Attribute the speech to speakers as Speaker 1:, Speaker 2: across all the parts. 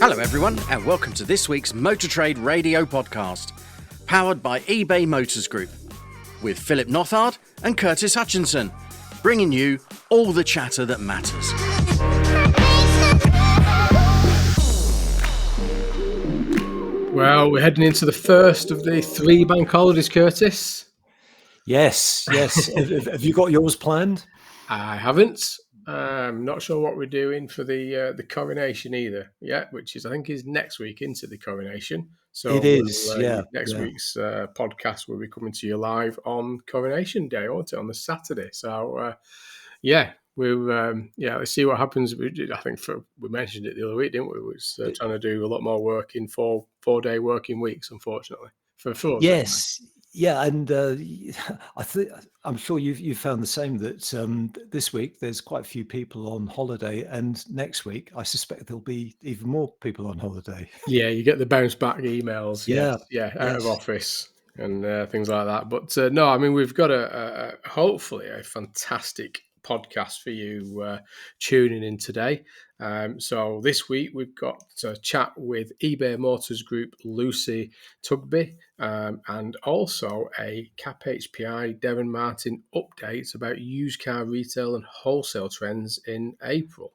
Speaker 1: Hello everyone and welcome to this week's Motor Trade Radio podcast, powered by eBay Motors Group, with Philip Nothard and Curtis Hutchinson, bringing you all the chatter that matters.
Speaker 2: Well, we're heading into the first of the 3 bank holidays, Curtis.
Speaker 3: Yes. Have you got yours planned?
Speaker 2: I haven't. I'm not sure what we're doing for the coronation either yet, which I think is next week into the coronation. So
Speaker 3: it is,
Speaker 2: next week's podcast will be coming to you live on Coronation Day, won't it, on the Saturday? So let's see what happens. I think we mentioned it the other week, didn't we? We was trying to do a lot more work in 4-day working weeks, unfortunately. For us,
Speaker 3: yes. Anyway. Yeah, and I'm sure you've found the same, that this week there's quite a few people on holiday, and next week I suspect there'll be even more people on holiday.
Speaker 2: Yeah, you get the bounce back emails, out of office and things like that. But no, I mean, we've got hopefully a fantastic podcast for you tuning in today. So this week we've got a chat with eBay Motors Group Lucy Tugby, and also a CAP HPI Derren Martin updates about used car retail and wholesale trends in April.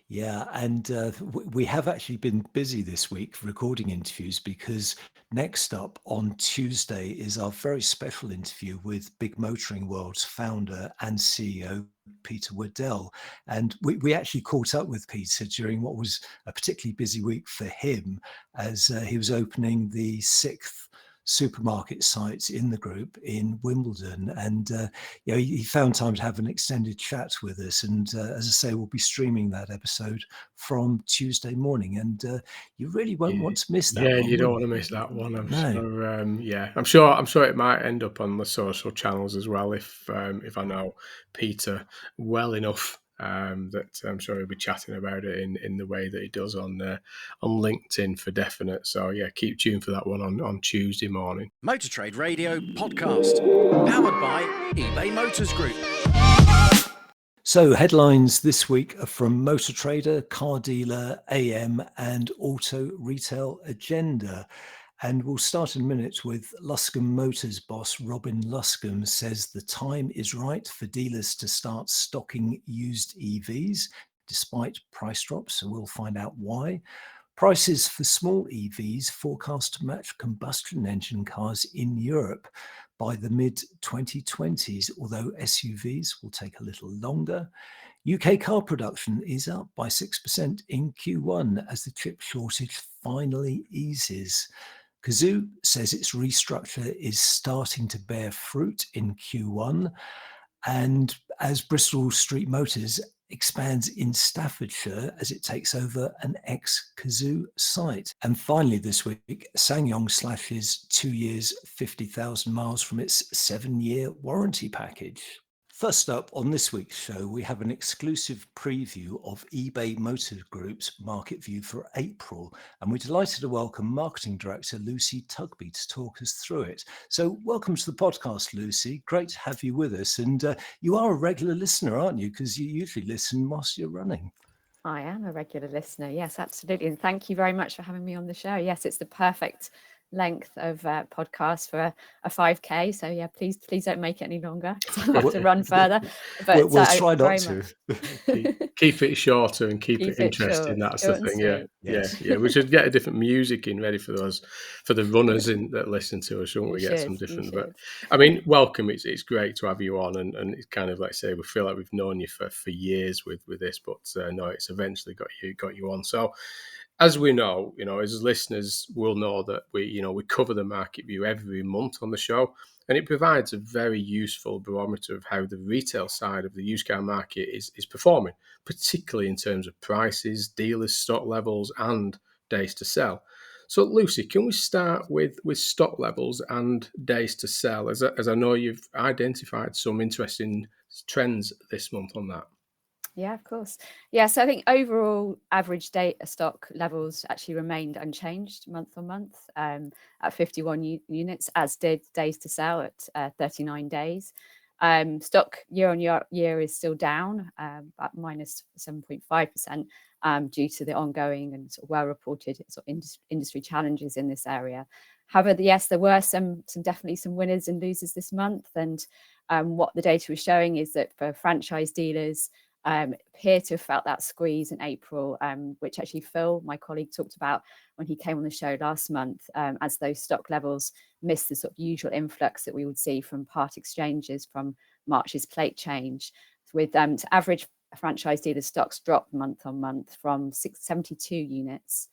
Speaker 3: Yeah, and we have actually been busy this week recording interviews, because next up on Tuesday is our very special interview with Big Motoring World's founder and CEO, Peter Waddell. And we actually caught up with Peter during what was a particularly busy week for him, as he was opening the 6th supermarket sites in the group in Wimbledon, and he found time to have an extended chat with us, and as I say, we'll be streaming that episode from Tuesday morning, and you really won't want to miss that.
Speaker 2: You don't want to miss that one. I'm sure it might end up on the social channels as well, if I know Peter well enough. That I'm sure he'll be chatting about it in the way that he does on LinkedIn for definite. So yeah, keep tuned for that one on Tuesday morning.
Speaker 1: Motor Trade Radio podcast, powered by eBay Motors Group.
Speaker 3: So headlines this week are from Motor Trader, Car Dealer, AM and Auto Retail Agenda. And we'll start in a minute with Luscombe Motors boss Robin Luscombe says the time is right for dealers to start stocking used EVs despite price drops. So we'll find out why. Prices for small EVs forecast to match combustion engine cars in Europe by the mid-2020s, although SUVs will take a little longer. UK car production is up by 6% in Q1 as the chip shortage finally eases. Cazoo says its restructure is starting to bear fruit in Q1, and as Bristol Street Motors expands in Staffordshire as it takes over an ex-Cazoo site. And finally this week, SsangYong slashes 2 years, 50,000 miles from its 7-year warranty package. First up on this week's show, we have an exclusive preview of eBay Motor Group's market view for April, and we're delighted to welcome Marketing Director Lucy Tugby to talk us through it. So welcome to the podcast, Lucy. Great to have you with us. And you are a regular listener, aren't you? Because you usually listen whilst you're running.
Speaker 4: I am a regular listener. Yes, absolutely. And thank you very much for having me on the show. Yes, it's the perfect length of podcast for a 5K. So yeah, please don't make it any longer, because I'll have to run further. But
Speaker 3: we'll try not to.
Speaker 2: Keep it shorter and keep it interesting. That's the thing. Yeah. We should get a different music in ready for the runners that listen to us, shouldn't we? Get some different. But I mean, welcome. It's great to have you on, and it's kind of like, say, we feel like we've known you for years with this, but no, it's eventually got you on. So, as we know, as listeners will know, that we cover the market view every month on the show, and it provides a very useful barometer of how the retail side of the used car market is performing, particularly in terms of prices, dealers' stock levels, and days to sell. So, Lucy, can we start with stock levels and days to sell, as I know you've identified some interesting trends this month on that?
Speaker 4: Yeah, of course. Yeah, so I think overall average day stock levels actually remained unchanged month on month at 51 units, as did days to sell at 39 days. Stock year on year is still down, about minus 7.5%, due to the ongoing and sort of well-reported sort of industry challenges in this area. However, yes, there were definitely some winners and losers this month, and what the data was showing is that for franchise dealers, appear to have felt that squeeze in April, which actually Phil, my colleague, talked about when he came on the show last month, as those stock levels missed the sort of usual influx that we would see from part exchanges from March's plate change. With average franchise dealer stocks dropped month on month from 72 units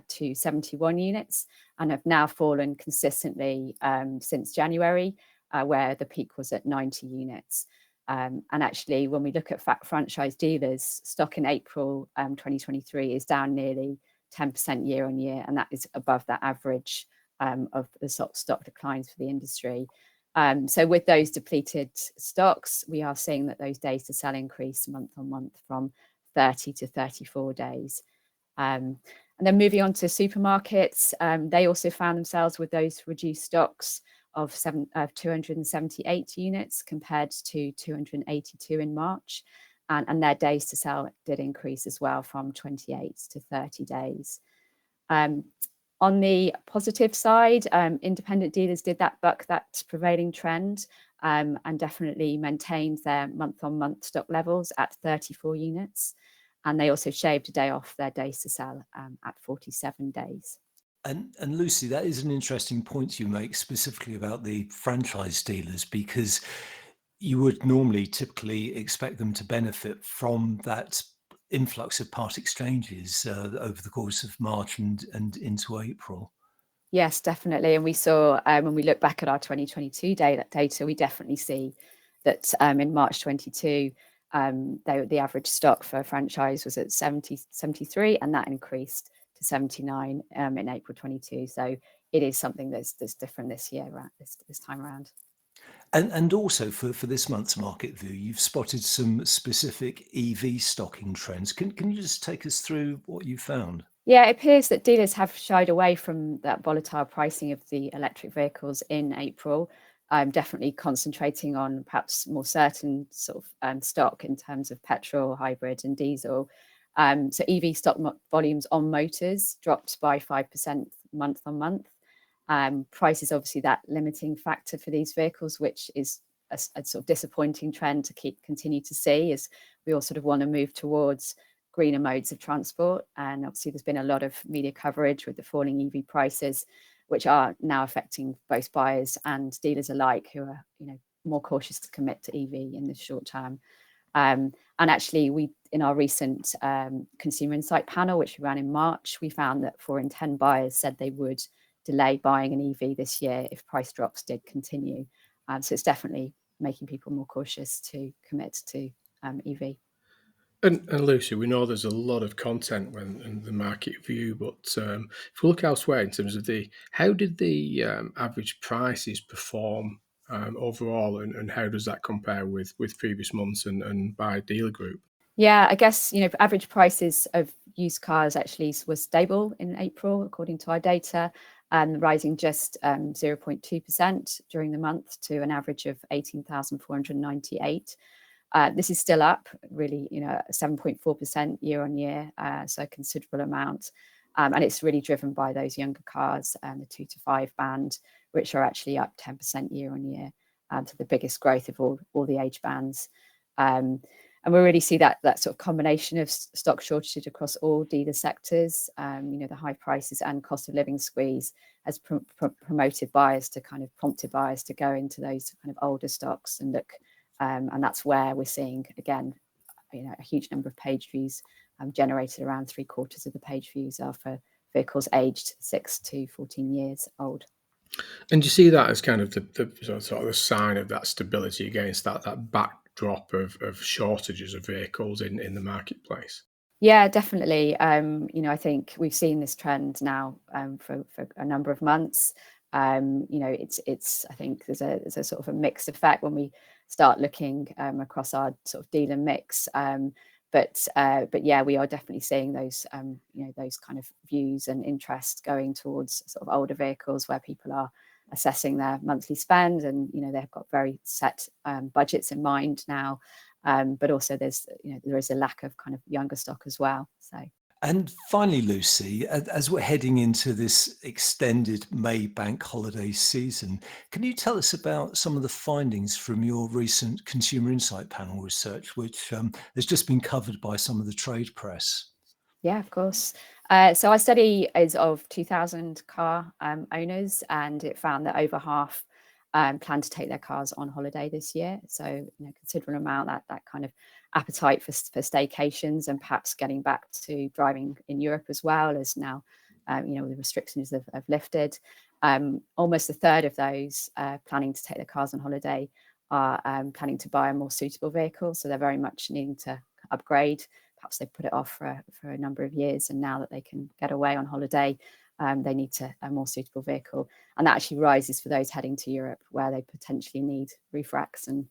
Speaker 4: to 71 units, and have now fallen consistently since January, where the peak was at 90 units. And actually, when we look at franchise dealers, stock in April 2023 is down nearly 10% year on year, and that is above that average of the stock declines for the industry. So with those depleted stocks, we are seeing that those days to sell increase month on month from 30 to 34 days. And then moving on to supermarkets, they also found themselves with those reduced stocks of 278 units compared to 282 in March. And their days to sell did increase as well from 28 to 30 days. On the positive side, independent dealers did buck that prevailing trend, and definitely maintained their month-on-month stock levels at 34 units. And they also shaved a day off their days to sell at 47 days.
Speaker 3: And Lucy, that is an interesting point you make specifically about the franchise dealers, because you would normally typically expect them to benefit from that influx of part exchanges over the course of March and into April.
Speaker 4: Yes, definitely. And we saw when we look back at our 2022 data, we definitely see that in March 22, the average stock for a franchise was at 73, and that increased to 79 in April 22. So it is something that's different this year, this time around.
Speaker 3: And also for this month's market view, you've spotted some specific EV stocking trends. Can you just take us through what you found?
Speaker 4: Yeah, it appears that dealers have shied away from that volatile pricing of the electric vehicles in April, definitely concentrating on perhaps more certain sort of stock in terms of petrol, hybrid and diesel. So EV stock volumes on motors dropped by 5% month on month. Price is obviously that limiting factor for these vehicles, which is a sort of disappointing trend to continue to see, as we all sort of want to move towards greener modes of transport. And obviously there's been a lot of media coverage with the falling EV prices, which are now affecting both buyers and dealers alike, who are more cautious to commit to EV in the short term. And actually, we in our recent consumer insight panel, which we ran in March, we found that 4 in 10 buyers said they would delay buying an EV this year if price drops did continue. So it's definitely making people more cautious to commit to EV.
Speaker 2: And Lucy, we know there's a lot of content in the market view, but if we look elsewhere in terms of how did the average prices perform overall, and how does that compare with previous months and by dealer group?
Speaker 4: Yeah, I guess, average prices of used cars actually was stable in April, according to our data, rising just 0.2% during the month to an average of 18,498. This is still up, really, 7.4% year on year, so a considerable amount. And it's really driven by those younger cars, the 2 to 5 band, which are actually up 10% year on year, to the biggest growth of all the age bands. And we really see that sort of combination of stock shortage across all dealer sectors. The high prices and cost of living squeeze has prompted buyers to go into those kind of older stocks and look. And that's where we're seeing, again, a huge number of page views generated. Around 3/4 of the page views are for vehicles aged 6 to 14 years old.
Speaker 2: And do you see that as kind of the sort of the sign of that stability against that backdrop of shortages of vehicles in the marketplace?
Speaker 4: Yeah, definitely. I think we've seen this trend now for a number of months. It's I think there's a sort of a mixed effect when we start looking across our sort of dealer mix. But yeah, we are definitely seeing those those kind of views and interest going towards sort of older vehicles where people are assessing their monthly spend, and they've got very set budgets in mind now. But also there is a lack of kind of younger stock as well. So.
Speaker 3: And finally, Lucy, as we're heading into this extended May bank holiday season, can you tell us about some of the findings from your recent Consumer Insight Panel research, which has just been covered by some of the trade press?
Speaker 4: Yeah, of course. So our study is of 2,000 car owners, and it found that over half plan to take their cars on holiday this year. So, considerable amount that kind of appetite for staycations, and perhaps getting back to driving in Europe as well, as now, the restrictions have lifted. Almost a third of those planning to take their cars on holiday are planning to buy a more suitable vehicle. So they're very much needing to upgrade. Perhaps they put it off for a number of years, and now that they can get away on holiday, they need a more suitable vehicle. And that actually rises for those heading to Europe, where they potentially need roof racks and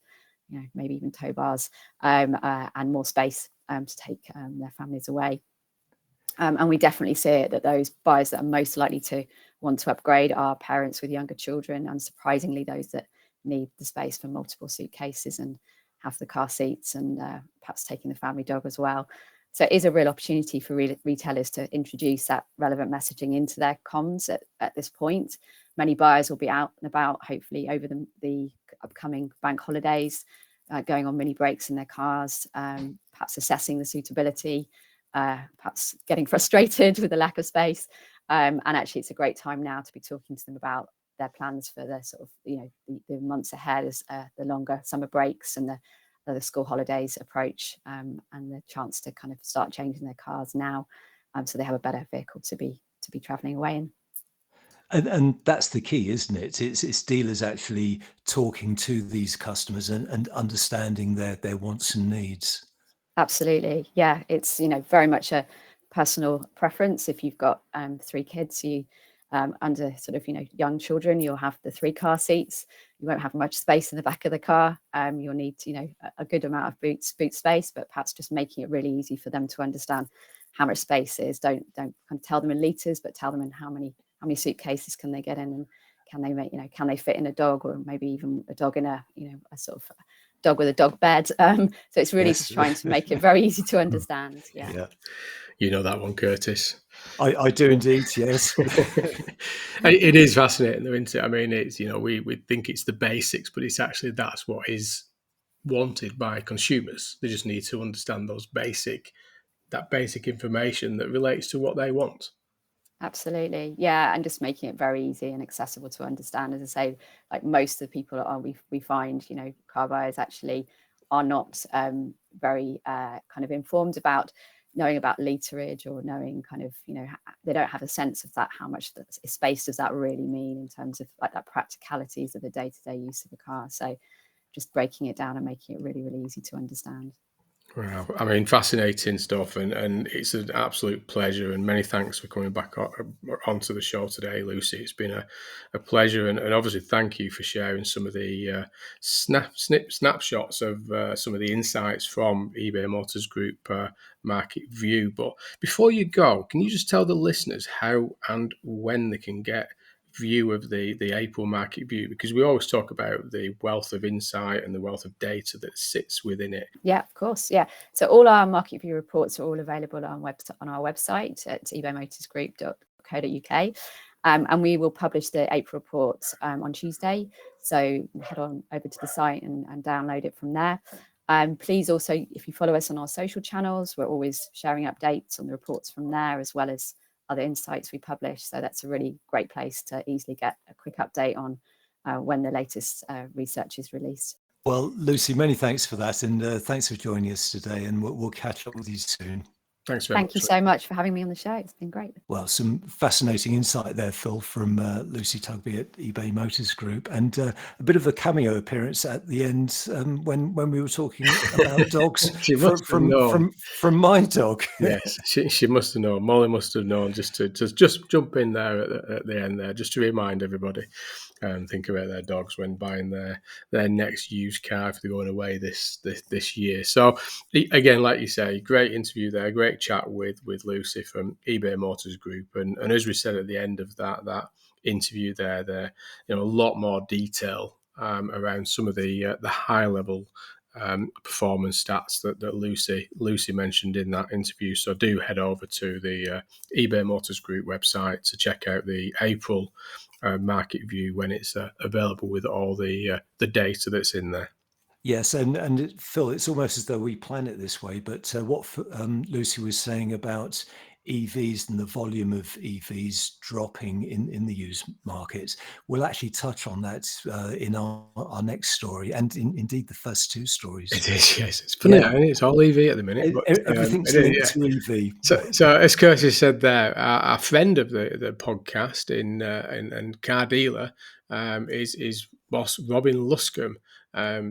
Speaker 4: maybe even tow bars, and more space to take their families away. And we definitely see it that those buyers that are most likely to want to upgrade are parents with younger children, and surprisingly those that need the space for multiple suitcases and have the car seats, and perhaps taking the family dog as well. So it is a real opportunity for retailers to introduce that relevant messaging into their comms at this point. Many buyers will be out and about, hopefully over the upcoming bank holidays, going on mini breaks in their cars, perhaps assessing the suitability, perhaps getting frustrated with the lack of space. And actually it's a great time now to be talking to them about their plans for the sort of, the months ahead, as the longer summer breaks and the school holidays approach, and the chance to kind of start changing their cars now, so they have a better vehicle to be traveling away in.
Speaker 3: And that's the key, isn't it? It's dealers actually talking to these customers and understanding their wants and needs.
Speaker 4: Absolutely, yeah. It's very much a personal preference. If you've got 3 kids, you under sort of young children, you'll have the 3 car seats. You won't have much space in the back of the car. You'll need a good amount of boot space, but perhaps just making it really easy for them to understand how much space is. Don't kind of tell them in liters, but tell them in how many suitcases can they get in, and can they fit in a dog, or maybe even a dog in a sort of dog with a dog bed. So it's really just trying to make it very easy to understand. Yeah.
Speaker 2: You know that one, Curtis.
Speaker 3: I do indeed, yes.
Speaker 2: It is fascinating, though, isn't it? I mean, it's we think it's the basics, but it's actually that's what is wanted by consumers. They just need to understand that basic information that relates to what they want.
Speaker 4: Absolutely, yeah, and just making it very easy and accessible to understand. As I say, like most of the people we find, car buyers actually are not very kind of informed about knowing about literage, or knowing kind of they don't have a sense of that, how much space does that really mean in terms of like that practicalities of the day-to-day use of a car. So just breaking it down and making it really, really easy to understand.
Speaker 2: Wow, I mean, fascinating stuff, and it's an absolute pleasure, and many thanks for coming back onto the show today, Lucy. It's been a pleasure, and obviously thank you for sharing some of the snapshots of some of the insights from eBay Motors Group Market View. But before you go, can you just tell the listeners how and when they can get view of the April market view, because we always talk about the wealth of insight and the wealth of data that sits within it.
Speaker 4: Yeah, of course. Yeah. So all our market view reports are all available on our website at ebaymotorsgroup.co.uk. And we will publish the April reports on Tuesday. So head on over to the site and download it from there. Please also, if you follow us on our social channels, we're always sharing updates on the reports from there, as well as other insights we publish. So that's a really great place to easily get a quick update on when the latest research is released.
Speaker 3: Well, Lucy, many thanks for that, and thanks for joining us today, and we'll catch up with you soon.
Speaker 2: Thanks very much.
Speaker 4: Thank you so much for having me on the show. It's been great.
Speaker 3: Well, some fascinating insight there, Phil, from Lucy Tugby at eBay Motors Group, and a bit of a cameo appearance at the end when we were talking about dogs from my dog.
Speaker 2: Yes, she must have known. Molly must have known just to jump in there at the end there, just to remind everybody and think about their dogs when buying their next used car if they're going away this year. So again, like you say, great interview there, great chat with Lucy from eBay Motors Group, and as we said at the end of that interview there, a lot more detail around some of the high level performance stats that Lucy mentioned in that interview. So do head over to the eBay Motors Group website to check out the April market view when it's available with all the data that's in there.
Speaker 3: Yes, and Phil, it's almost as though we plan it this way. But what Lucy was saying about EVs and the volume of EVs dropping in the used markets, we'll actually touch on that in our next story, and indeed the first two stories.
Speaker 2: It is, yes. It's funny, it's all EV at the minute. But,
Speaker 3: everything's linked to EV.
Speaker 2: So as Curtis said there, our friend of the podcast and car dealer is boss Robin Luscombe,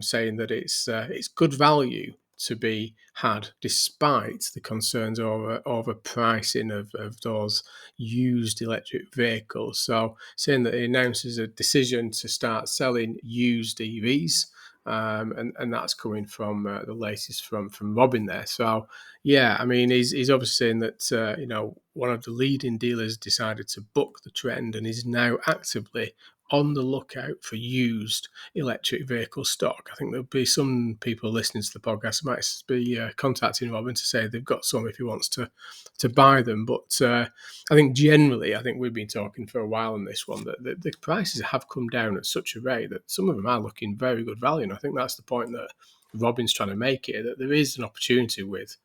Speaker 2: saying that it's good value to be had despite the concerns over pricing of those used electric vehicles. So saying that he announces a decision to start selling used EVs. And that's coming from the latest from Robin there. So yeah, I mean, he's obviously saying that one of the leading dealers decided to buck the trend and is now actively on the lookout for used electric vehicle stock. I think there'll be some people listening to the podcast might be contacting Robin to say they've got some if he wants to buy them. But I think generally, we've been talking for a while on this one that the prices have come down at such a rate that some of them are looking very good value. And I think that's the point that Robin's trying to make here, that there is an opportunity with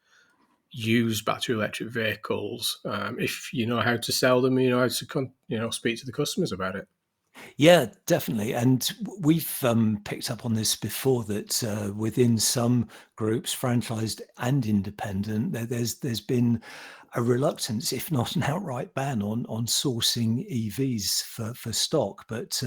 Speaker 2: used battery electric vehicles if you know how to sell them, you know how to speak to the customers about it.
Speaker 3: Yeah, definitely. And we've picked up on this before, that within some groups, franchised and independent, there's been a reluctance, if not an outright ban, on sourcing EVs for stock. But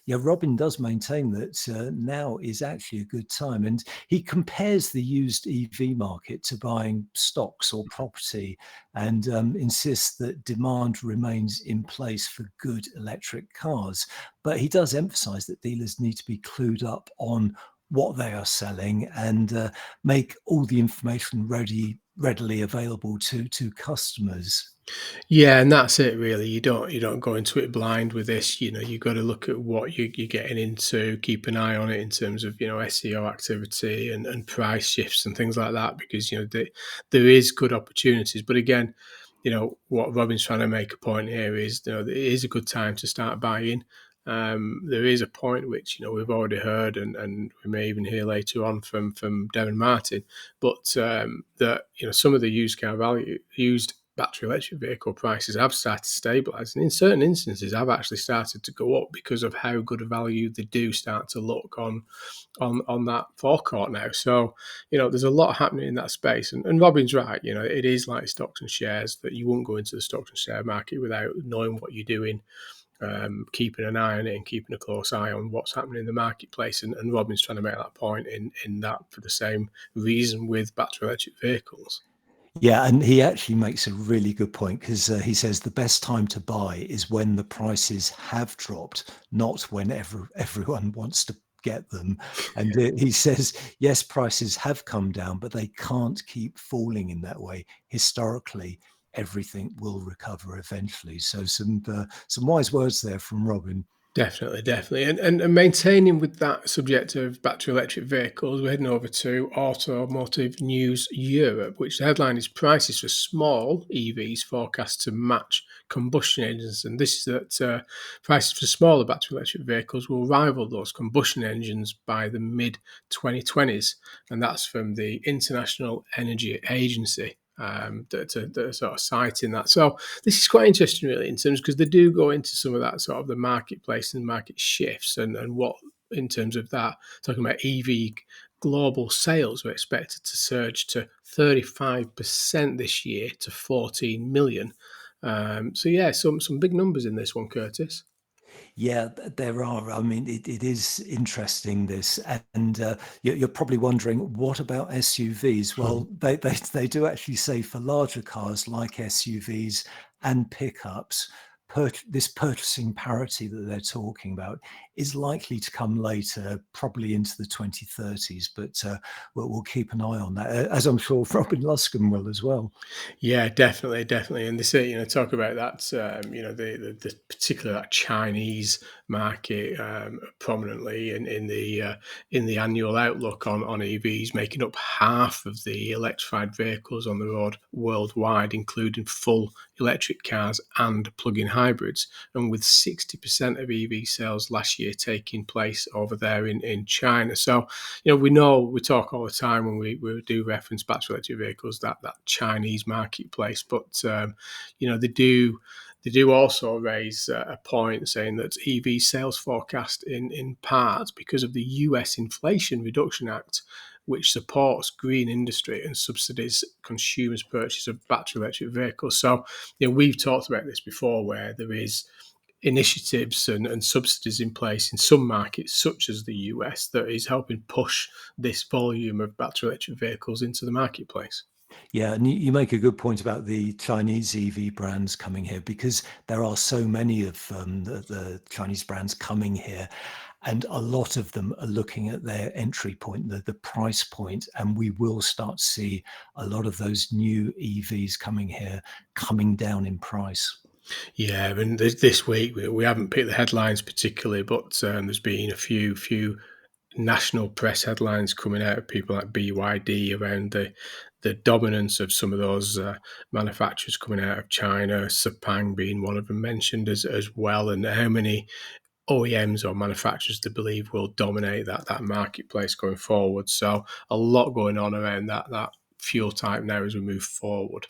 Speaker 3: Robin does maintain that now is actually a good time. And he compares the used EV market to buying stocks or property, and insists that demand remains in place for good electric cars. But he does emphasize that dealers need to be clued up on what they are selling and make all the information readily available to customers.
Speaker 2: Yeah, and that's it really. You don't go into it blind with this. You've got to look at what you're getting into, keep an eye on it in terms of SEO activity and price shifts and things like that, because there is good opportunities. But again, what Robin's trying to make a point here is it is a good time to start buying. There is a point which we've already heard, and we may even hear later on from Derren Martin, but that some of the used battery electric vehicle prices have started to stabilise, and in certain instances have actually started to go up because of how good a value they do start to look on that forecourt now. So there's a lot happening in that space, and Robin's right. It is like stocks and shares, that you wouldn't go into the stocks and share market without knowing what you're doing. Keeping an eye on it and keeping a close eye on what's happening in the marketplace. And Robin's trying to make that point in that for the same reason with battery electric vehicles.
Speaker 3: Yeah, and he actually makes a really good point, because he says the best time to buy is when the prices have dropped, not when everyone wants to get them. And he says, yes, prices have come down, but they can't keep falling in that way. Historically, everything will recover eventually. So some wise words there from Robin.
Speaker 2: Definitely. And maintaining with that subject of battery electric vehicles, we're heading over to Automotive News Europe, which the headline is prices for small EVs forecast to match combustion engines. And this is that prices for smaller battery electric vehicles will rival those combustion engines by the mid-2020s. And that's from the International Energy Agency. That are sort of citing that. So this is quite interesting really, in terms, because they do go into some of that sort of the marketplace and market shifts and what, in terms of that, talking about EV global sales were expected to surge to 35% this year to 14 million. So yeah, some big numbers in this one, Curtis.
Speaker 3: Yeah, there are. I mean, it is interesting, this. And you're probably wondering, what about SUVs? Well, they do actually say for larger cars like SUVs and pickups, this purchasing parity that they're talking about is likely to come later, probably into the 2030s. But we'll keep an eye on that, as I'm sure Robin Luscombe will as well.
Speaker 2: Yeah, definitely. And they say, talk about that, the particular that Chinese market prominently in the annual outlook on EVs, making up half of the electrified vehicles on the road worldwide, including full electric cars and plug-in hybrids, and with 60% of EV sales last year taking place over there in China. So, we talk all the time when we do reference battery electric vehicles, that Chinese marketplace, but they do also raise a point saying that EV sales forecast in part because of the US Inflation Reduction Act, which supports green industry and subsidies consumers' purchase of battery electric vehicles. So, we've talked about this before, where there is initiatives and subsidies in place in some markets, such as the US, that is helping push this volume of battery electric vehicles into the marketplace.
Speaker 3: Yeah, and you make a good point about the Chinese EV brands coming here, because there are so many of the Chinese brands coming here, and a lot of them are looking at their entry point, the price point, and we will start to see a lot of those new EVs coming here, coming down in price.
Speaker 2: Yeah, and this week we haven't picked the headlines particularly, but there's been a few national press headlines coming out of people like BYD around the dominance of some of those manufacturers coming out of China, Sepang being one of them mentioned as well, and how many OEMs or manufacturers they believe will dominate that marketplace going forward. So a lot going on around that fuel type now as we move forward.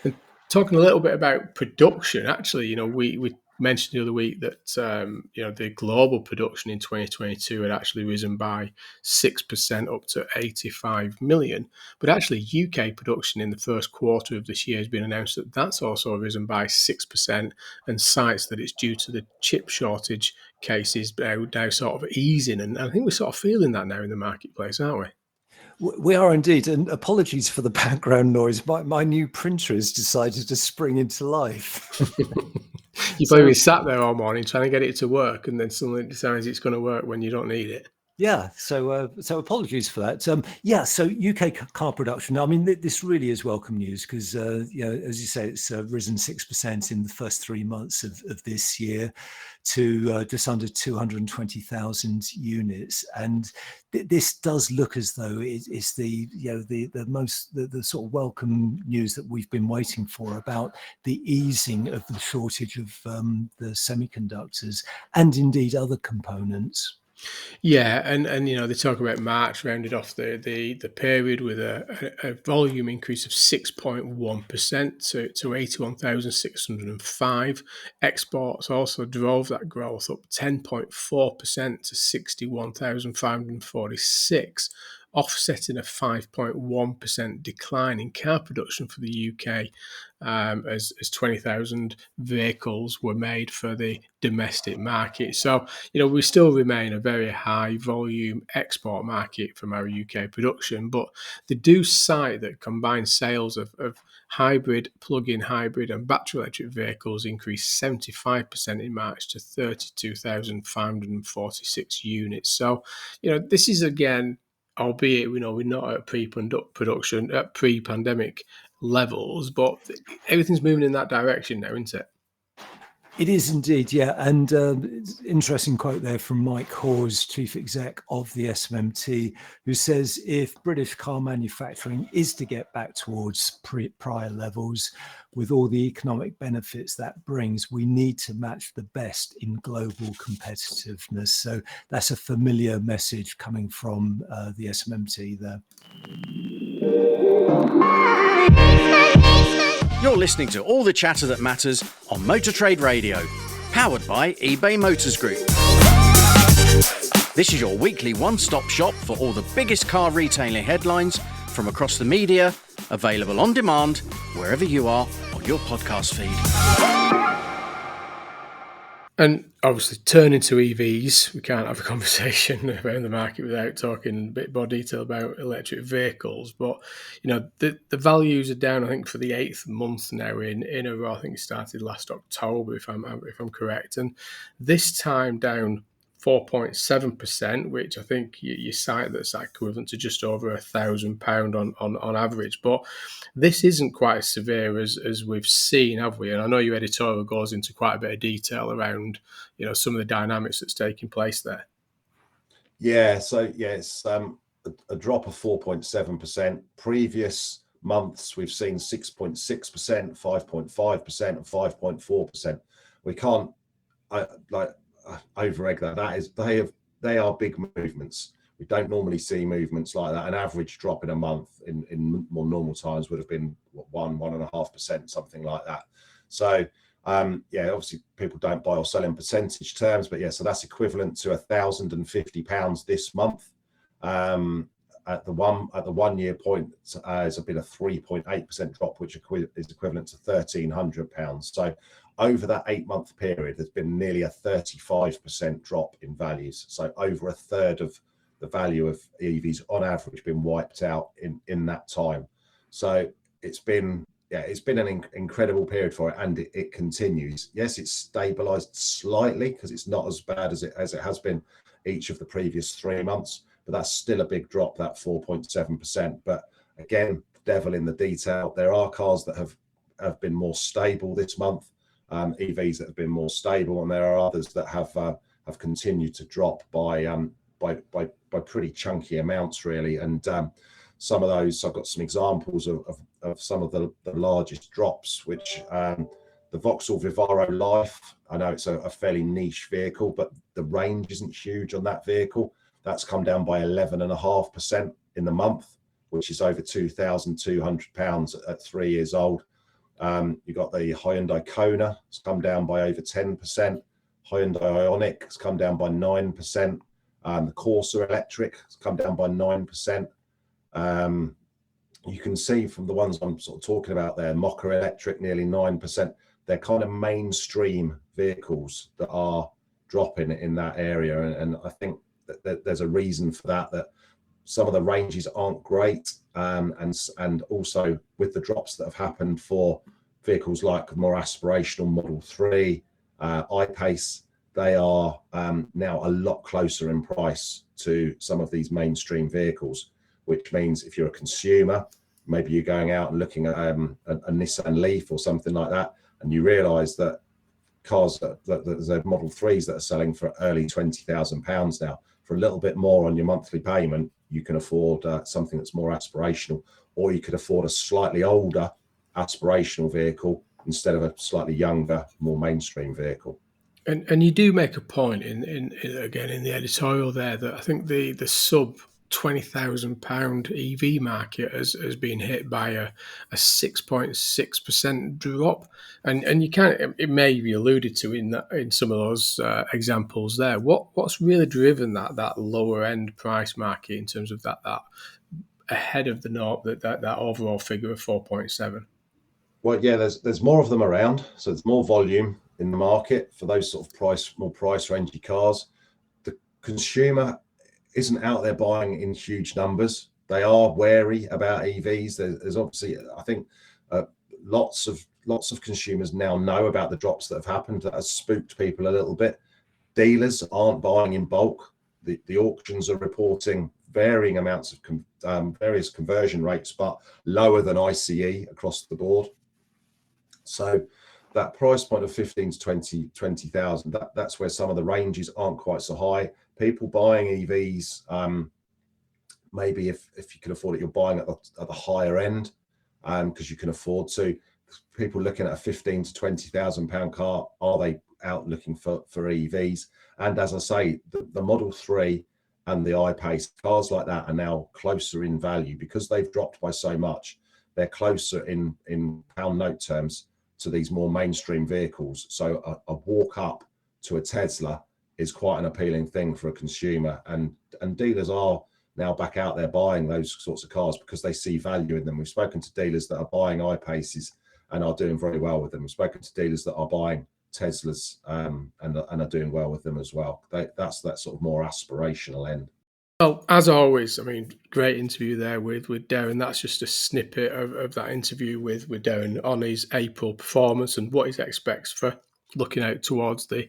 Speaker 2: And talking a little bit about production, actually, we mentioned the other week that the global production in 2022 had actually risen by 6% up to 85 million. But actually, UK production in the first quarter of this year has been announced that that's also risen by 6%, and cites that it's due to the chip shortage cases now sort of easing. And I think we're sort of feeling that now in the marketplace, aren't we?
Speaker 3: We are indeed, and apologies for the background noise. My new printer has decided to spring into life.
Speaker 2: You've probably sat there all morning trying to get it to work, and then suddenly it decides it's going to work when you don't need it.
Speaker 3: Yeah, so apologies for that. So UK car production. I mean, this really is welcome news, because as you say, it's risen 6% in the first 3 months of this year to just under 220,000 units, and this does look as though it's the sort of welcome news that we've been waiting for, about the easing of the shortage of the semiconductors and indeed other components.
Speaker 2: Yeah, and they talk about March rounded off the period with a volume increase of 6.1% to 81,605. Exports also drove that growth up 10.4% to 61,546, offsetting a 5.1% decline in car production for the UK, as 20,000 vehicles were made for the domestic market. So, we still remain a very high volume export market from our UK production, but they do cite that combined sales of hybrid, plug-in hybrid and battery electric vehicles increased 75% in March to 32,546 units. So, this is, again, albeit we're not at pre-pandemic levels, but everything's moving in that direction now, isn't it?
Speaker 3: It is indeed, yeah. And interesting quote there from Mike Hawes, chief exec of the SMMT, who says if British car manufacturing is to get back towards prior levels, with all the economic benefits that brings, we need to match the best in global competitiveness. So that's a familiar message coming from the SMMT there.
Speaker 1: You're listening to All the Chatter That Matters on Motor Trade Radio, powered by eBay Motors Group. This is your weekly one-stop shop for all the biggest car retailing headlines from across the media, available on demand wherever you are on your podcast feed.
Speaker 2: And obviously turning to EVs, we can't have a conversation around the market without talking a bit more detail about electric vehicles. But the values are down, I think, for the 8th month now in a row. I think it started last October, if I'm correct, and this time down 4.7%, which I think you cite that's equivalent to just over £1,000 on average. But this isn't quite as severe as we've seen, have we? And I know your editorial goes into quite a bit of detail around some of the dynamics that's taking place there.
Speaker 5: Yeah, so it's a drop of 4.7%. Previous months we've seen 6.6%, 5.5%, and 5.4%. We can't over-egg that. They are big movements. We don't normally see movements like that. An average drop in a month in more normal times would have been 1.5%, something like that. So obviously people don't buy or sell in percentage terms, but so that's equivalent to £1,050 this month. At the 1 year point, has been a 3.8% drop, which is equivalent to £1,300. So over that 8-month period, there's been nearly a 35% drop in values. So over a third of the value of EVs on average been wiped out in that time. So it's been an incredible period for it, and it continues. Yes, it's stabilized slightly because it's not as bad as it has been each of the previous 3 months, but that's still a big drop, that 4.7%. But again, devil in the detail. There are cars that have been more stable this month, EVs that have been more stable, and there are others that have continued to drop by pretty chunky amounts, really. And some of those, I've got some examples of some of the largest drops, which the Vauxhall Vivaro Life, I know it's a fairly niche vehicle, but the range isn't huge on that vehicle. That's come down by 11.5% in the month, which is over £2,200 at 3 years old. You've got the Hyundai Kona, it's come down by over 10%. Hyundai Ioniq has come down by 9%. The Corsa Electric has come down by 9%. You can see from the ones I'm sort of talking about there, Mocha Electric, nearly 9%. They're kind of mainstream vehicles that are dropping in that area. And I think that there's a reason for that some of the ranges aren't great. And also with the drops that have happened for vehicles like more aspirational Model 3, I-Pace, they are now a lot closer in price to some of these mainstream vehicles, which means if you're a consumer, maybe you're going out and looking at a Nissan Leaf or something like that, and you realise that cars, there's Model 3s that are selling for early £20,000 now. For a little bit more on your monthly payment, you can afford something that's more aspirational, or you could afford a slightly older aspirational vehicle instead of a slightly younger, more mainstream vehicle.
Speaker 2: And you do make a point in the editorial there that I think the sub £20,000 EV market has been hit by a 6.6% drop, and you can't. It may be alluded to in some of those examples there. What's really driven that lower end price market in terms of that ahead of the note that overall figure of 4.7?
Speaker 5: Well, yeah, there's more of them around, so there's more volume in the market for those sort of more price rangy cars. The consumer isn't out there buying in huge numbers. They are wary about EVs. There's obviously, I think, lots of consumers now know about the drops that have happened. That has spooked people a little bit. Dealers aren't buying in bulk. The auctions are reporting varying amounts of various conversion rates, but lower than ICE across the board. So that price point of 15 to 20,000, that's where some of the ranges aren't quite so high. People buying EVs, maybe if you can afford it, you're buying at the higher end because you can afford to. People looking at a 15 to 20,000 pound car, are they out looking for EVs? And as I say, the Model 3 and the I-Pace, cars like that are now closer in value because they've dropped by so much. They're closer in pound note terms to these more mainstream vehicles. So a walk up to a Tesla is quite an appealing thing for a consumer, and dealers are now back out there buying those sorts of cars because they see value in them. We've spoken to dealers that are buying I-Paces and are doing very well with them. We've spoken to dealers that are buying Teslas, and are doing well with them as well. That's that sort of more aspirational end.
Speaker 2: Well, as always, I mean, great interview there with Derren. That's just a snippet of that interview with Derren on his April performance and what he expects for looking out towards I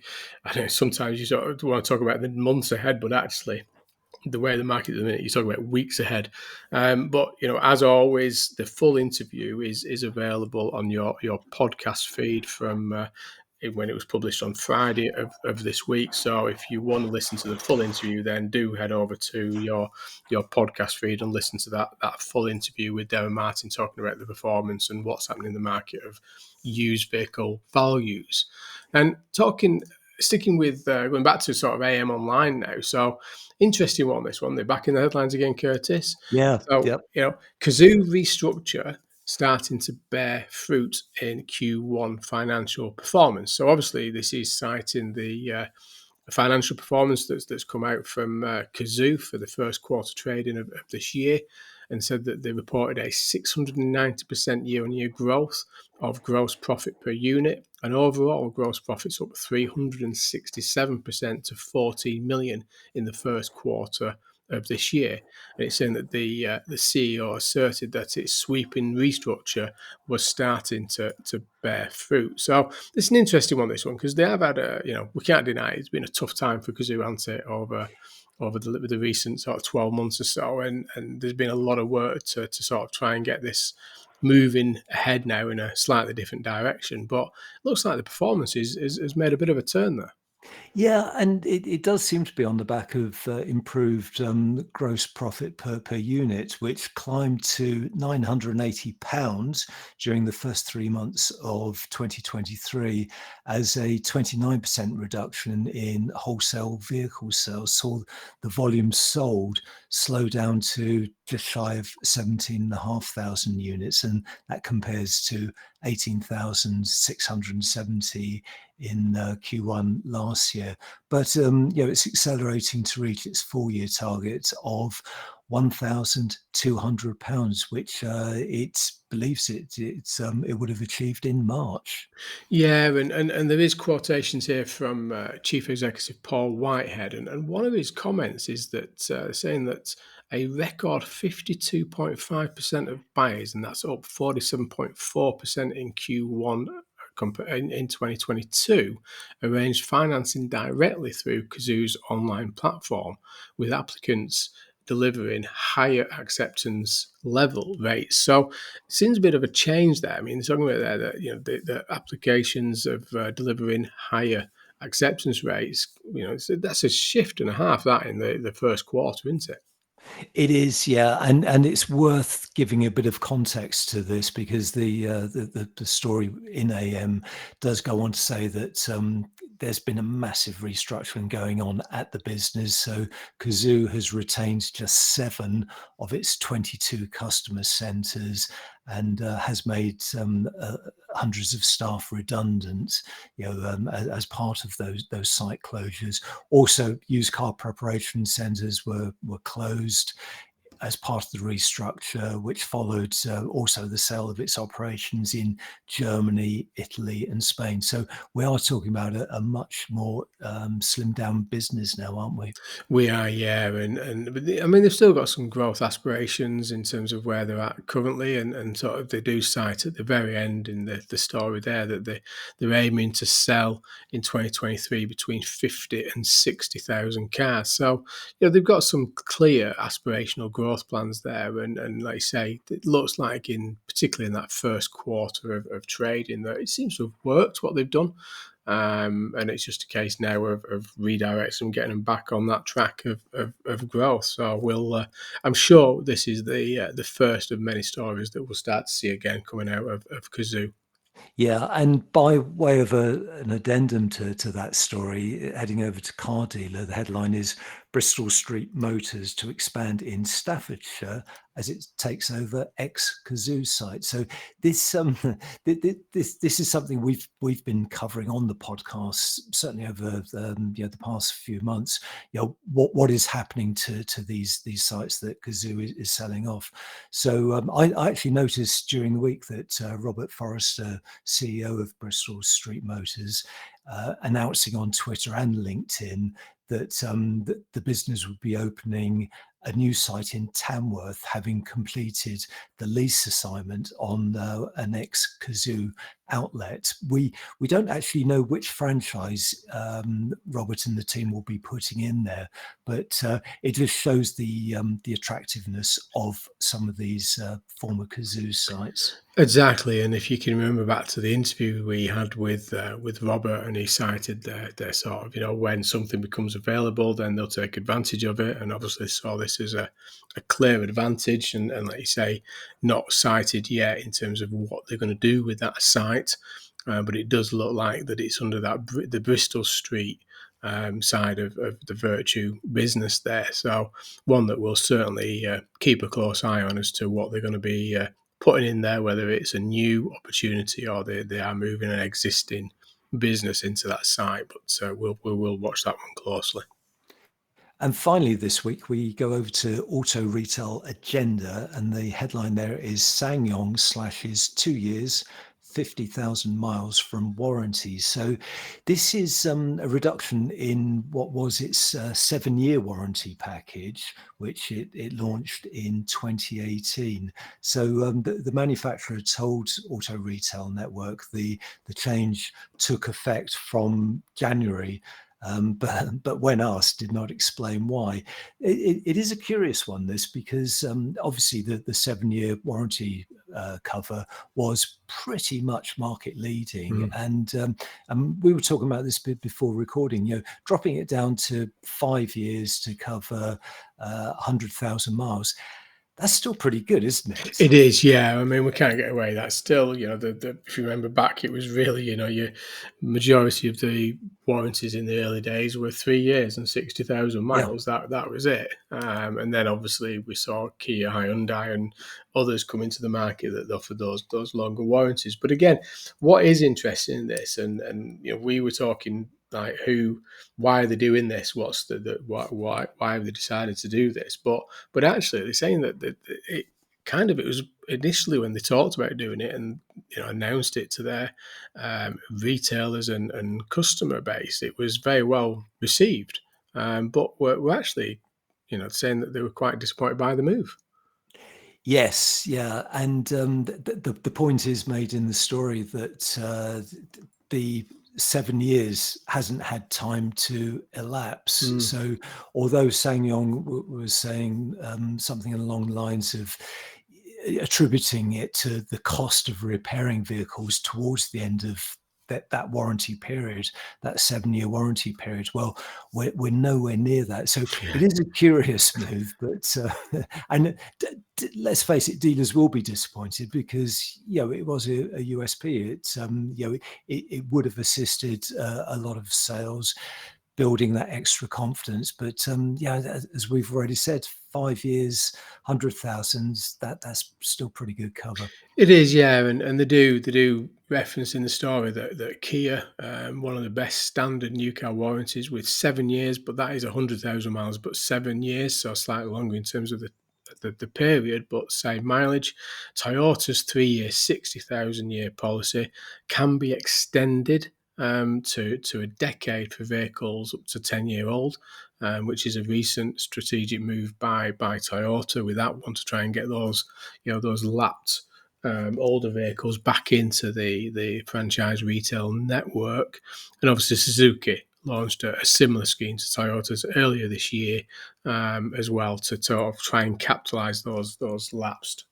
Speaker 2: know sometimes you sort of want to talk about the months ahead, but actually the way the market at the minute, you talk about weeks ahead. But, as always, the full interview is available on your podcast feed from when it was published on Friday of this week. So if you want to listen to the full interview, then do head over to your podcast feed and listen to that full interview with Derren Martin talking about the performance and what's happening in the market of used vehicle values. And sticking with going back to sort of AM Online now. So interesting one, this one. They're back in the headlines again, Curtis.
Speaker 3: Yeah.
Speaker 2: So,
Speaker 3: yep.
Speaker 2: Cazoo restructure starting to bear fruit in Q1 financial performance. So obviously this is citing the financial performance that's come out from Cazoo for the first quarter trading of this year, and said that they reported a 690% year-on-year growth of gross profit per unit, and overall gross profits up 367% to 14 million in the first quarter of this year. And it's saying that the CEO asserted that its sweeping restructure was starting to bear fruit. So it's an interesting one, this one, because they have had we can't deny it's been a tough time for Cazoo, hasn't it, over the recent sort of 12 months or so, and there's been a lot of work to sort of try and get this moving ahead now in a slightly different direction. But it looks like the performance has made a bit of a turn there.
Speaker 3: Yeah, and it does seem to be on the back of improved gross profit per unit, which climbed to £980 during the first 3 months of 2023, as a 29% reduction in wholesale vehicle sales saw the volume sold slow down to just shy of 17,500 units, and that compares to 18,670 in Q1 last year. But it's accelerating to reach its full-year target of £1,200, which it believes it would have achieved in March.
Speaker 2: Yeah, and there is quotations here from Chief Executive Paul Whitehead, and one of his comments is that saying that a record 52.5% of buyers, and that's up 47.4% in Q1 in 2022, arranged financing directly through Cazoo's online platform, with applicants delivering higher acceptance level rates. So it seems a bit of a change there. I mean, they're talking about there that the applications of delivering higher acceptance rates. So that's a shift and a half that in the first quarter, isn't it?
Speaker 3: It is, yeah, and it's worth giving a bit of context to this, because the story in AM does go on to say that there's been a massive restructuring going on at the business. So Cazoo has retained just 7 of its 22 customer centres, and has made hundreds of staff redundant, as part of those site closures. Also, used car preparation centres were closed as part of the restructure, which followed also the sale of its operations in Germany, Italy, and Spain. So we are talking about a much more slimmed down business now, aren't we?
Speaker 2: We are, yeah, and I mean they've still got some growth aspirations in terms of where they're at currently, and sort of they do cite at the very end in the story there that they're aiming to sell in 2023 between 50 and 60,000 cars. So they've got some clear aspirational growth plans there, and like you say, it looks like particularly in that first quarter of trading that it seems to have worked what they've done. And it's just a case now of redirecting and getting them back on that track of growth. So I'm sure this is the first of many stories that we'll start to see again coming out of Cazoo.
Speaker 3: Yeah, and by way of an addendum to that story, heading over to Car Dealer, the headline is Bristol Street Motors to expand in Staffordshire as it takes over ex-Cazoo site. So this this is something we've been covering on the podcast, certainly over the past few months. What is happening to these sites that Cazoo is selling off. So I actually noticed during the week that Robert Forrester, CEO of Bristol Street Motors, announcing on Twitter and LinkedIn that the business would be opening a new site in Tamworth, having completed the lease assignment on an ex-Cazoo outlet. We don't actually know which franchise Robert and the team will be putting in there, but it just shows the attractiveness of some of these former Cazoo sites.
Speaker 2: Exactly, and if you can remember back to the interview we had with Robert, and he cited their sort of, when something becomes available, then they'll take advantage of it, and obviously saw this as a clear advantage, and like you say, not cited yet in terms of what they're going to do with that site, but it does look like that it's under the Bristol Street side of the Virtue business there. So one that we'll certainly keep a close eye on as to what they're going to be putting in there, whether it's a new opportunity or they are moving an existing business into that site. But we will watch that one closely.
Speaker 3: And finally, this week, we go over to Auto Retail Agenda, and the headline there is SsangYong slashes 2 years, 50,000 miles from warranty. So this is a reduction in what was its 7-year warranty package, which it launched in 2018. So the manufacturer told Auto Retail Network the change took effect from January. But when asked, did not explain why. It is a curious one, this, because obviously the 7-year warranty cover was pretty much market leading, and we were talking about this bit before recording. Dropping it down to 5 years to cover 100,000 miles. That's still pretty good, isn't it?
Speaker 2: It is, yeah. I mean, we can't get away. That's still, if you remember back, it was really, your majority of the warranties in the early days were 3 years and 60,000 miles. Yeah. That was it. And then obviously we saw Kia, Hyundai, and others come into the market that offered those longer warranties. But again, what is interesting in this, and we were talking like why are they doing this? What's why have they decided to do this? But actually, they're saying that it was initially when they talked about doing it and announced it to their retailers and customer base, it was very well received. But we're actually saying that they were quite disappointed by the move.
Speaker 3: Yes, yeah, and the point is made in the story that the 7 years hasn't had time to elapse. So although SsangYong was saying something along the lines of attributing it to the cost of repairing vehicles towards the end of that warranty period, that 7-year warranty period, well, we're nowhere near that. So it is a curious move, but and let's face it, dealers will be disappointed because it was a USP. It would have assisted a lot of sales, building that extra confidence. But as we've already said, 5 years, 100,000, that's still pretty good cover.
Speaker 2: It is, yeah, and they do reference in the story that Kia, one of the best standard new car warranties with 7 years, but that is 100,000 miles, but 7 years, so slightly longer in terms of the period, but same mileage. Toyota's 3 year, 60,000 year policy can be extended to a decade for vehicles up to 10-year-old, which is a recent strategic move by Toyota with that one to try and get those lapped older vehicles back into the franchise retail network. And obviously Suzuki launched a similar scheme to Toyota's earlier this year as well to sort of try and capitalize those lapsed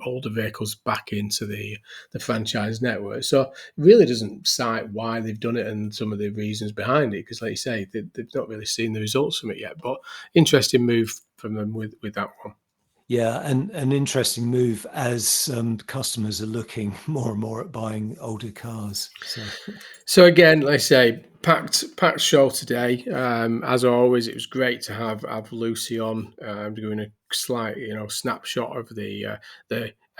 Speaker 2: older vehicles back into the franchise network. So it really doesn't cite why they've done it and some of the reasons behind it, because like you say, they've not really seen the results from it yet. But interesting move from them with that one.
Speaker 3: Yeah, and an interesting move as customers are looking more and more at buying older cars.
Speaker 2: So again, like I say, packed show today. As always, it was great to have Lucy on, doing a slight snapshot of the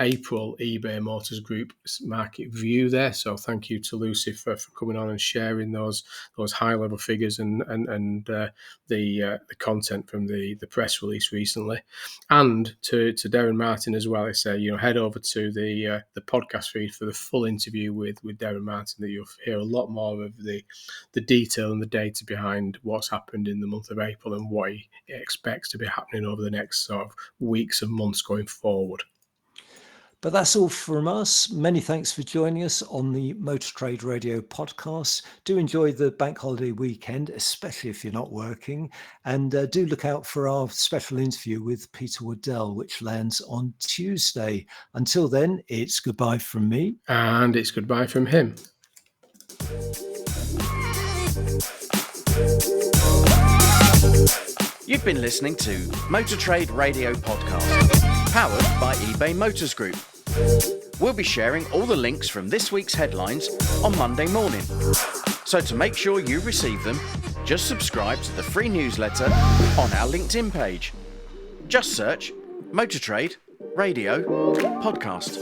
Speaker 2: April eBay Motors Group market view there. So thank you to Lucy for coming on and sharing those high level figures and the content from the press release recently, and to Derren Martin as well. I say, head over to the podcast feed for the full interview with Derren Martin, that you'll hear a lot more of the detail and the data behind what's happened in the month of April and what he expects to be happening over the next sort of weeks and months going forward.
Speaker 3: But that's all from us. Many thanks for joining us on the Motor Trade Radio podcast. Do enjoy the bank holiday weekend, especially if you're not working. And do look out for our special interview with Peter Waddell, which lands on Tuesday. Until then, it's goodbye from me.
Speaker 2: And it's goodbye from him.
Speaker 1: You've been listening to Motor Trade Radio Podcast, powered by eBay Motors Group. We'll be sharing all the links from this week's headlines on Monday morning. So to make sure you receive them, just subscribe to the free newsletter on our LinkedIn page. Just search Motor Trade Radio Podcast.